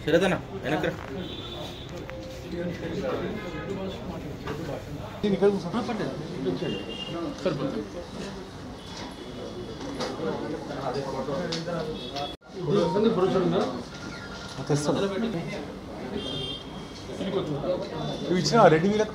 శరదనా వెనక్కి ఇవి ఇచ్చిన రెడ్డి వీళ్ళకు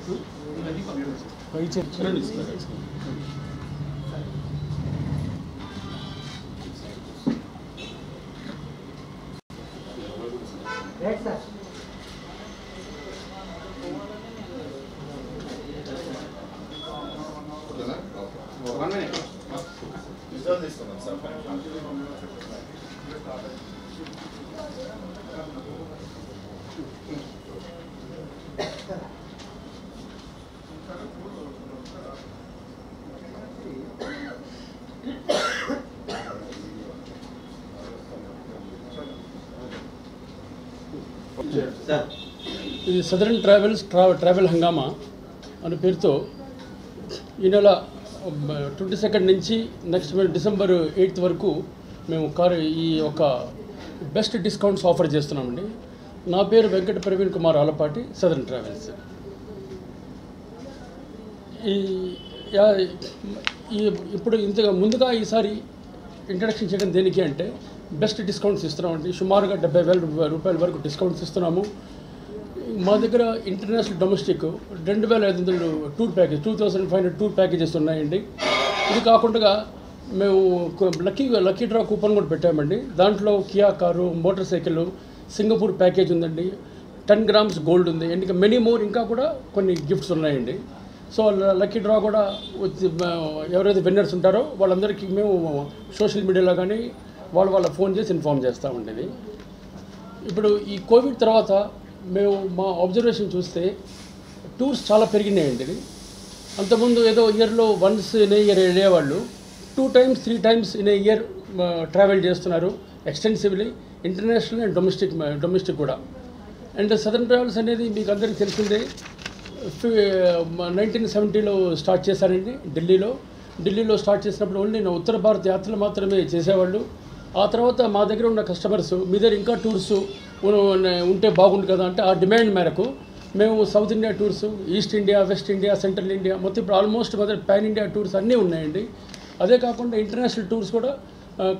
ఇది సదరన్ ట్రావెల్ హంగామా అనే పేరుతో ఈ నెల 22 నుంచి నెక్స్ట్ డిసెంబర్ 8 వరకు మేము ఈ ఒక బెస్ట్ డిస్కౌంట్స్ ఆఫర్ చేస్తున్నామండి. నా పేరు వెంకట ప్రవీణ్ కుమార్ ఆలపాటి, సదరన్ ట్రావెల్స్. ఇప్పుడు ఇంతగా ముందుగా ఈసారి ఇంట్రడక్షన్ చేయడం దేనికి అంటే బెస్ట్ డిస్కౌంట్స్ ఇస్తున్నామండి. సుమారుగా 70,000 రూపాయల వరకు డిస్కౌంట్స్ ఇస్తున్నాము. మా దగ్గర international domestic 2,500 tour package 2,500 tour packages ఉన్నాయండి. ఇది కాకుండా మేము లక్కీ డ్రా కూపన్ కూడా పెట్టామండి. దాంట్లో Kia car, motor cycle, Singapore package ఉందండి, 10 grams గోల్డ్ ఉంది, ఇంకా మెనీ మోర్ ఇంకా కూడా కొన్ని గిఫ్ట్స్ ఉన్నాయండి. సో లక్కీ డ్రా కూడా ఎవరైతే విన్నర్స్ ఉంటారో వాళ్ళందరికీ మేము సోషల్ మీడియాలో కానీ వాళ్ళ ఫోన్ చేసి ఇన్ఫామ్ చేస్తూ ఉండేది. ఇప్పుడు ఈ కోవిడ్ తర్వాత మేము మా అబ్జర్వేషన్ చూస్తే టూర్స్ చాలా పెరిగినాయండి. అంతకుముందు ఏదో ఇయర్లో వన్స్ ఇన్ ఏ ఇయర్ వెళ్ళేవాళ్ళు 2 times 3 times in a year travel చేస్తున్నారు ఎక్స్టెన్సివ్లీ, ఇంటర్నేషనల్ అండ్ డొమెస్టిక్ కూడా. అండ్ సదరన్ ట్రావెల్స్ అనేది మీకు అందరికీ తెలిసిందే, 1970లో స్టార్ట్ చేశారండి. ఢిల్లీలో స్టార్ట్ చేసినప్పుడు ఓన్లీ ఉత్తర భారత యాత్రలు మాత్రమే చేసేవాళ్ళు. ఆ తర్వాత మా దగ్గర ఉన్న కస్టమర్స్ మీ దగ్గర ఇంకా టూర్స్ ఉంటే బాగుండు కదా అంటే ఆ డిమాండ్ మేరకు మేము south India tours, east India, west India, central India మొత్తం ఇప్పుడు ఆల్మోస్ట్ మా దగ్గర పాన్ ఇండియా టూర్స్ అన్నీ ఉన్నాయండి. అదే కాకుండా ఇంటర్నేషనల్ టూర్స్ కూడా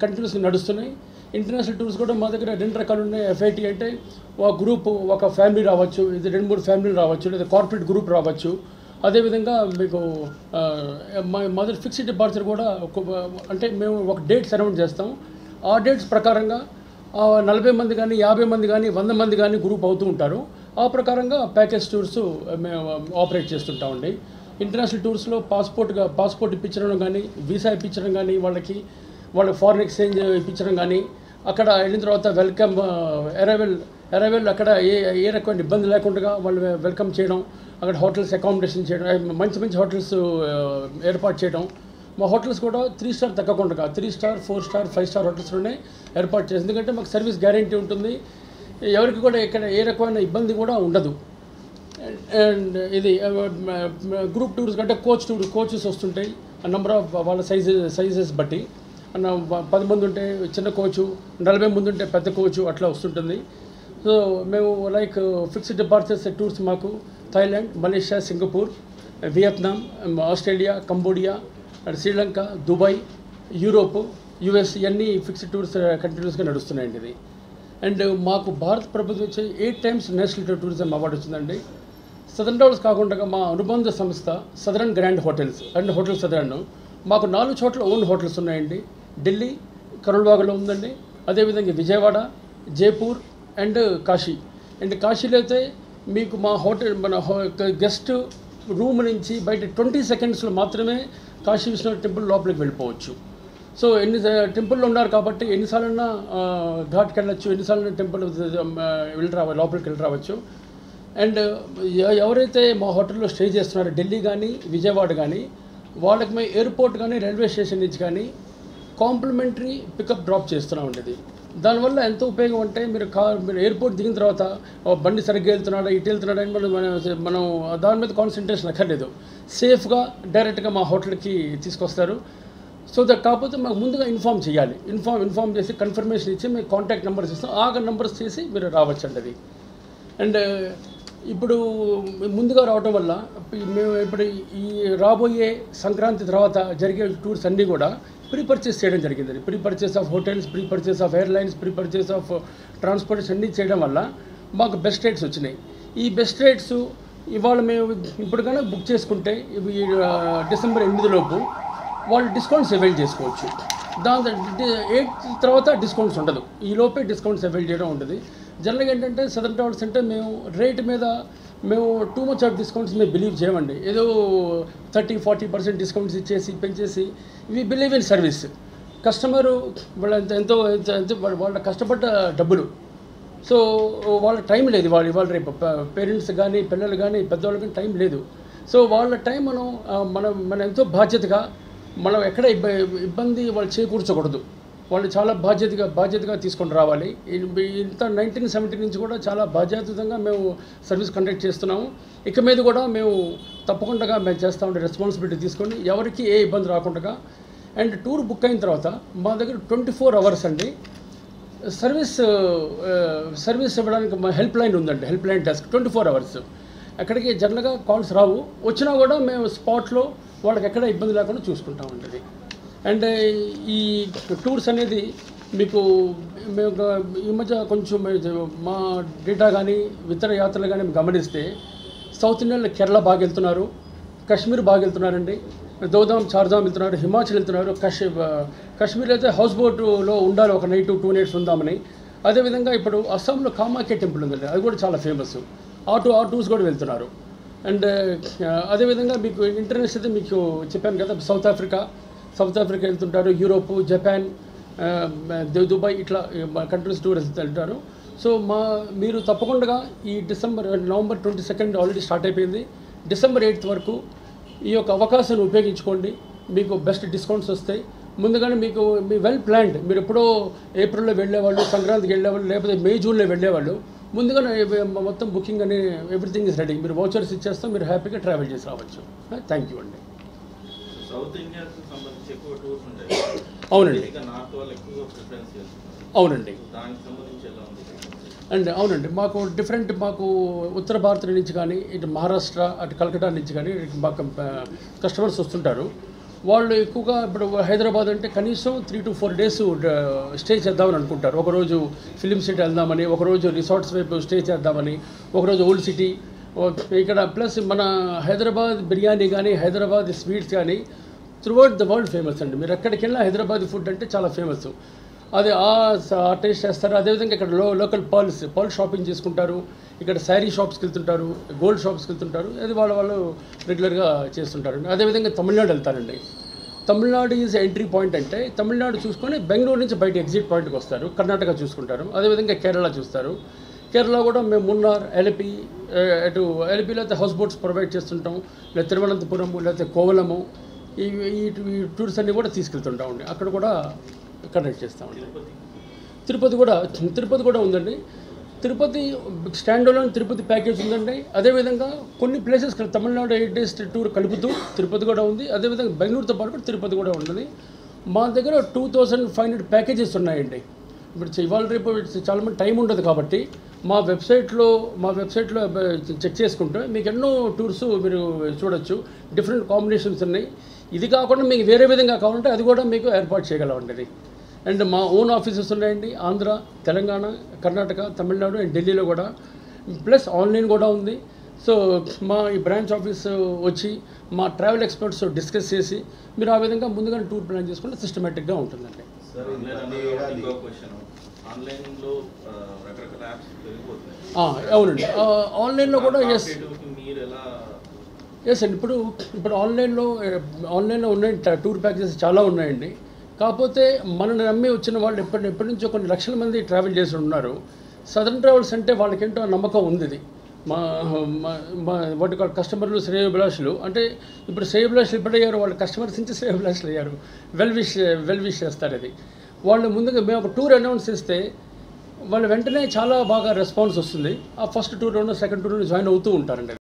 కంటిన్యూస్గా నడుస్తున్నాయి. ఇంటర్నేషనల్ టూర్స్ కూడా మా దగ్గర 2 రకాలు ఉన్నాయి. FIT అంటే ఒక గ్రూప్, ఒక ఫ్యామిలీ రావచ్చు, ఇది 2-3 ఫ్యామిలీలు రావచ్చు, లేదా కార్పొరేట్ గ్రూప్ రావచ్చు. అదేవిధంగా మీకు మా దగ్గర ఫిక్స్డ్ డిపార్చర్ కూడా అంటే మేము ఒక డేట్స్ అనౌన్స్ చేస్తాం. ఆ డేట్స్ ప్రకారంగా 40 మంది కానీ 50 మంది కానీ 100 మంది కానీ గ్రూప్ అవుతూ ఉంటారు. ఆ ప్రకారంగా ప్యాకేజ్ టూర్స్ మేము ఆపరేట్ చేస్తుంటామండి. ఇంటర్నేషనల్ టూర్స్లో పాస్పోర్ట్ ఇప్పించడం కానీ, వీసా ఇప్పించడం కానీ, వాళ్ళకి ఫారెన్ ఎక్స్చేంజ్ ఇప్పించడం కానీ, అక్కడ వెళ్ళిన తర్వాత వెల్కమ్ అరైవల్ అక్కడ ఏ రకమైన ఇబ్బంది లేకుండా వాళ్ళు వెల్కమ్ చేయడం, అక్కడ హోటల్స్ అకామిడేషన్ చేయడం, మంచి హోటల్స్ ఏర్పాటు చేయడం. మా హోటల్స్ కూడా 3 స్టార్ తగ్గకుండా 3 స్టార్ 4 స్టార్ 5 స్టార్ హోటల్స్లోనే ఏర్పాటు చేసి, ఎందుకంటే మాకు సర్వీస్ గ్యారంటీ ఉంటుంది, ఎవరికి కూడా ఇక్కడ ఏ రకమైన ఇబ్బంది కూడా ఉండదు. ఇది గ్రూప్ టూర్స్ కంటే కోచెస్ వస్తుంటాయి. నెంబర్ ఆఫ్ వాళ్ళ సైజెస్ బట్టి 10 మంది ఉంటే చిన్న కోచు, 40 మంది ఉంటే పెద్ద కోచు అట్లా వస్తుంటుంది. సో మేము లైక్ ఫిక్స్డ్ డిపార్చర్స్ టూర్స్ మాకు Thailand, Malaysia, Singapore, Vietnam, Australia, Cambodia, Sri Lanka, Dubai, Europe, US ఇవన్నీ ఫిక్స్డ్ టూర్స్ కంటిన్యూస్గా నడుస్తున్నాయండి. ఇది అండ్ మాకు భారత ప్రభుత్వం వచ్చే 8 times నేషనల్ టూరిజం అవార్డు వచ్చిందండి. సదరన్ ట్రావెల్స్ కాకుండా మా అనుబంధ సంస్థ southern grand hotels and hotel southern, మాకు 4 చోట్ల ఓన్ హోటల్స్ ఉన్నాయండి. ఢిల్లీ, కరుణ్వాగలో ఉందండి, అదేవిధంగా విజయవాడ, జైపూర్ అండ్ కాశీ. అండ్ కాశీలో అయితే మీకు మా గెస్ట్ రూమ్ నుంచి బయట 20 secondsలో మాత్రమే కాశీ విశ్వనాథ్ టెంపుల్ లోపలికి వెళ్ళిపోవచ్చు. సో టెంపుల్లో ఉన్నారు కాబట్టి ఎన్నిసార్లన్నా ఘాట్కి వెళ్ళచ్చు, ఎన్నిసార్లు టెంపుల్ లోపలికి వెళ్ళి రావచ్చు. అండ్ ఎవరైతే మా హోటల్లో స్టే చేస్తున్నారో ఢిల్లీ కానీ విజయవాడ కానీ, వాళ్ళకి మేము ఎయిర్పోర్ట్ కానీ రైల్వే స్టేషన్ నుంచి కానీ కాంప్లిమెంటరీ పికప్ డ్రాప్ చేస్తున్నాం ఉండేది. దానివల్ల ఎంతో ఉపయోగం అంటే మీరు ఎయిర్పోర్ట్ దిగిన తర్వాత బండి సరిగ్గా వెళ్తున్నాడా ఇటు వెళ్తున్నాడా అని మనం దాని మీద కాన్సన్ట్రేషన్ అక్కర్లేదు, సేఫ్గా డైరెక్ట్గా మా హోటల్కి తీసుకొస్తారు. సో దట్ కాకపోతే మాకు ముందుగా ఇన్ఫామ్ చేయాలి, ఇన్ఫామ్ చేసి కన్ఫర్మేషన్ ఇచ్చి మేము కాంటాక్ట్ నెంబర్స్ ఇస్తాం, ఆ నెంబర్స్ చేసి మీరు రావచ్చండి అది. అండ్ ఇప్పుడు ముందుగా రావడం వల్ల మేము ఇప్పుడు ఈ రాబోయే సంక్రాంతి తర్వాత జరిగే టూర్స్ అన్నీ కూడా ప్రీ పర్చేస్ చేయడం జరిగింది. Pre purchase of hotels, pre purchase of airlines, pre purchase of transportation అన్నీ చేయడం వల్ల మాకు బెస్ట్ రేట్స్ వచ్చినాయి. ఈ బెస్ట్ రేట్స్ ఇవాళ మేము ఇప్పుడు కనుక బుక్ చేసుకుంటే డిసెంబర్ 8 లోపు వాళ్ళు డిస్కౌంట్స్ అవైల్ చేసుకోవచ్చు. దాని 8 తర్వాత డిస్కౌంట్స్ ఉండదు, ఈ లోపే డిస్కౌంట్స్ అవైల్ చేయడం ఉంటుంది. జనరల్గా ఏంటంటే సదర్న్ ట్రావెల్స్ అంటే మేము రేట్ మీద మేము టూ మచ్ ఆఫ్ డిస్కౌంట్స్ మేము బిలీవ్ చేయమండి. ఏదో 30-40% డిస్కౌంట్స్ ఇచ్చేసి పెంచేసి we believe in service. Customer వాళ్ళ ఎంతో వాళ్ళ కష్టపడ్డ డబ్బులు, సో వాళ్ళ టైం లేదు, వాళ్ళ రేపు పేరెంట్స్ కానీ పిల్లలు కానీ పెద్దవాళ్ళు కానీ టైం లేదు. సో వాళ్ళ టైం మనం ఎంతో బాధ్యతగా మనం ఎక్కడ ఇబ్బంది వాళ్ళు చేకూర్చకూడదు, వాళ్ళు చాలా బాధ్యతగా తీసుకొని రావాలి. ఇంత 1970 నుంచి కూడా చాలా బాధ్యతగా మేము సర్వీస్ కండక్ట్ చేస్తున్నాము. ఇక మీద కూడా మేము తప్పకుండా మేము చేస్తూ ఉండే రెస్పాన్సిబిలిటీ తీసుకొని ఎవరికి ఏ ఇబ్బంది రాకుండా. అండ్ టూర్ బుక్ అయిన తర్వాత మా దగ్గర 24 hours అండి సర్వీస్ ఇవ్వడానికి మా హెల్ప్ లైన్ ఉందండి, హెల్ప్ లైన్ డెస్క్ 24 hours. అక్కడికి జనరల్గా కాల్స్ రావు, వచ్చినా కూడా మేము స్పాట్లో వాళ్ళకి ఎక్కడ ఇబ్బంది లేకుండా చూసుకుంటాం ఉంటుంది. అండ్ ఈ టూర్స్ అనేది మీకు మేము ఈ మధ్య కొంచెం మా డేటా కానీ ఇతర యాత్రలు కానీ గమనిస్తే సౌత్ ఇండియన్లో కేరళ బాగా వెళ్తున్నారు, కాశ్మీర్ బాగా వెళ్తున్నారండి, దోదాం చార్ధామ్ వెళ్తున్నారు, హిమాచల్ వెళ్తున్నారు. కాశ్మీర్ అయితే హౌస్ బోట్లో ఉండాలి, ఒక నైట్ 2 nights ఉందామని. అదేవిధంగా ఇప్పుడు అస్సాంలో కామాఖ్య టెంపుల్ ఉందండి, అది కూడా చాలా ఫేమస్, ఆటోస్ కూడా వెళ్తున్నారు. అండ్ అదేవిధంగా మీకు ఇంటర్నేషనల్ అయితే మీకు చెప్పాను కదా, సౌత్ ఆఫ్రికా వెళ్తుంటారు, యూరోప్, జపాన్, దుబాయ్ ఇట్లా కంట్రీస్ టూర్ వెళ్తారు. సో మీరు తప్పకుండా ఈ నవంబర్ 22 ఆల్రెడీ స్టార్ట్ అయిపోయింది, డిసెంబర్ 8 వరకు ఈ యొక్క అవకాశాన్ని ఉపయోగించుకోండి, మీకు బెస్ట్ డిస్కౌంట్స్ వస్తాయి. ముందుగానే మీకు మీ వెల్ ప్లాన్డ్, మీరు ఎప్పుడో ఏప్రిల్లో వెళ్ళేవాళ్ళు, సంక్రాంతికి వెళ్ళేవాళ్ళు, లేకపోతే మే జూన్లో వెళ్ళేవాళ్ళు, ముందుగానే మొత్తం బుకింగ్ అని ఎవ్రీథింగ్ ఇస్ రెడీ. మీరు వౌచర్స్ ఇచ్చేస్తాం, మీరు హ్యాపీగా ట్రావెల్ చేసి రావచ్చు. థ్యాంక్ యూ అండి. సౌత్ ఇండియాకి సంబంధించి ఎక్కువ టూర్స్ ఉంటాయి. అవునండి, నార్త్ వాళ్ళు ఎక్కువగా ప్రిఫరెన్స్ చేస్తున్నారు. అవునండి. దానికి సంబంధించి ఎలా ఉంది? అండ్ అవునండి, మాకు ఉత్తర భారత్ నుంచి కానీ, ఇటు మహారాష్ట్ర, అటు కలకటా నుంచి కానీ మాకు కస్టమర్స్ వస్తుంటారు. వాళ్ళు ఎక్కువగా ఇప్పుడు హైదరాబాద్ అంటే కనీసం 3 to 4 days స్టే చేద్దామని అనుకుంటారు. ఒకరోజు ఫిలిం సిటీ వెళ్దామని, ఒకరోజు రిసార్ట్స్ వైపు స్టే చేద్దామని, ఒకరోజు ఓల్డ్ సిటీ ఇక్కడ. ప్లస్ మన హైదరాబాద్ బిర్యానీ కానీ, హైదరాబాద్ స్వీట్స్ కానీ త్రూఅవుట్ ద వరల్డ్ ఫేమస్ అండి. మీరు ఎక్కడికి వెళ్ళినా హైదరాబాద్ ఫుడ్ అంటే చాలా ఫేమస్, అది ఆ టేస్ట్ చేస్తారు. అదేవిధంగా ఇక్కడ లోకల్ పర్ల్ షాపింగ్ చేసుకుంటారు, ఇక్కడ శారీ షాప్స్కి వెళ్తుంటారు, గోల్డ్ షాప్స్కి వెళ్తుంటారు, అది వాళ్ళు రెగ్యులర్గా చేస్తుంటారు. అదేవిధంగా తమిళనాడు వెళ్తారండి. తమిళనాడు ఈజ్ ఎంట్రీ పాయింట్, అంటే తమిళనాడు చూసుకొని బెంగళూరు నుంచి బయట ఎగ్జిట్ పాయింట్కి వస్తారు. కర్ణాటక చూసుకుంటారు, అదేవిధంగా కేరళ చూస్తారు. కేరళ కూడా మేము మున్నార్, ఎల్పీలో అయితే హౌస్ బోట్స్ ప్రొవైడ్ చేస్తుంటాం, లేదా తిరువనంతపురము, లేకపోతే కోవలము, ఈ టూర్స్ అన్నీ కూడా తీసుకెళ్తుంటామండి. అక్కడ కూడా కండక్ట్ చేస్తామండి. తిరుపతి కూడా ఉందండి. Tirupati stand alone Tirupati package ఉందండి. అదేవిధంగా కొన్ని ప్లేసెస్ తమిళనాడు 8 days టూర్ కలుపుతూ తిరుపతి కూడా ఉంది. అదేవిధంగా బెంగళూరుతో పాటు కూడా తిరుపతి కూడా ఉన్నది. మా దగ్గర 2500 ప్యాకేజెస్ ఉన్నాయండి. ఇప్పుడు ఇవాళ రేపు చాలామంది టైం ఉండదు కాబట్టి మా వెబ్సైట్లో చెక్ చేసుకుంటే మీకు ఎన్నో టూర్స్ మీరు చూడొచ్చు, డిఫరెంట్ కాంబినేషన్స్ ఉన్నాయి. ఇది కాకుండా మీకు వేరే విధంగా కావాలంటే అది కూడా మీకు ఏర్పాటు చేయగలమండి. అండ్ మా ఓన్ ఆఫీసెస్ ఉన్నాయండి, ఆంధ్ర, తెలంగాణ, కర్ణాటక, తమిళనాడు అండ్ ఢిల్లీలో కూడా. ప్లస్ ఆన్లైన్ కూడా ఉంది. సో మా ఈ బ్రాంచ్ ఆఫీస్ వచ్చి మా ట్రావెల్ ఎక్స్పర్ట్స్ డిస్కస్ చేసి మీరు ఆ విధంగా ముందుగా టూర్ ప్లాన్ చేసుకుంటే సిస్టమేటిక్గా ఉంటుందండి. అవునండి, ఆన్లైన్లో కూడా ఎస్ అండి. ఇప్పుడు ఆన్లైన్లో ఉన్నాయి టూర్ ప్యాకేజెస్ చాలా ఉన్నాయండి. కాకపోతే మనల్ని నమ్మి వచ్చిన వాళ్ళు ఎప్పటి నుంచో కొన్ని లక్షల మంది ట్రావెల్ చేసి ఉన్నారు. సదర్న్ ట్రావెల్స్ అంటే వాళ్ళకేంటో నమ్మకం ఉంది. ఇది వాటి కస్టమర్లు శ్రేయోభిలాషులు, అంటే ఇప్పుడు శ్రేయోభిలాషులు ఎప్పుడయ్యారు, వాళ్ళ కస్టమర్స్ నుంచి శ్రేయోభిలాషులు అయ్యారు. వెల్ విష్ చేస్తారు. అది వాళ్ళు ముందుగా మేము ఒక టూర్ అనౌన్స్ చేస్తే వాళ్ళు వెంటనే చాలా బాగా రెస్పాన్స్ వస్తుంది. ఆ ఫస్ట్ టూర్లోనూ సెకండ్ టూర్లోనూ జాయిన్ అవుతూ ఉంటారండి.